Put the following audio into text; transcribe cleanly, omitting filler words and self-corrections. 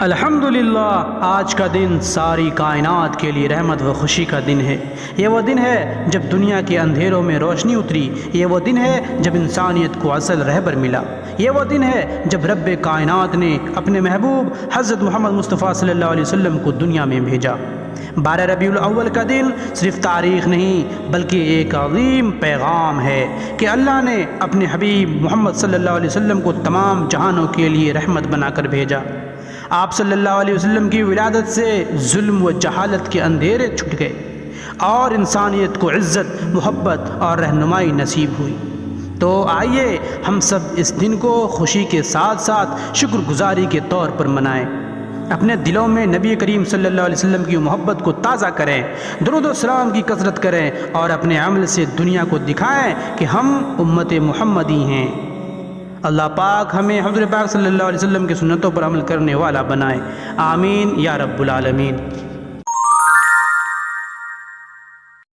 الحمدللہ، آج کا دن ساری کائنات کے لیے رحمت و خوشی کا دن ہے۔ یہ وہ دن ہے جب دنیا کے اندھیروں میں روشنی اتری۔ یہ وہ دن ہے جب انسانیت کو اصل رہبر ملا۔ یہ وہ دن ہے جب رب کائنات نے اپنے محبوب حضرت محمد مصطفیٰ صلی اللہ علیہ وسلم کو دنیا میں بھیجا۔ 12 ربیع الاول کا دن صرف تاریخ نہیں بلکہ ایک عظیم پیغام ہے کہ اللہ نے اپنے حبیب محمد صلی اللہ علیہ وسلم کو تمام جہانوں کے لیے رحمت بنا کر بھیجا۔ آپ صلی اللہ علیہ وسلم کی ولادت سے ظلم و جہالت کے اندھیرے چھٹ گئے اور انسانیت کو عزت، محبت اور رہنمائی نصیب ہوئی۔ تو آئیے ہم سب اس دن کو خوشی کے ساتھ ساتھ شکر گزاری کے طور پر منائیں، اپنے دلوں میں نبی کریم صلی اللہ علیہ وسلم کی محبت کو تازہ کریں، درود و سلام کی کثرت کریں اور اپنے عمل سے دنیا کو دکھائیں کہ ہم امت محمدی ہیں۔ اللہ پاک ہمیں حضور پاک صلی اللہ علیہ وسلم کی سنتوں پر عمل کرنے والا بنائے، آمین یا رب العالمین۔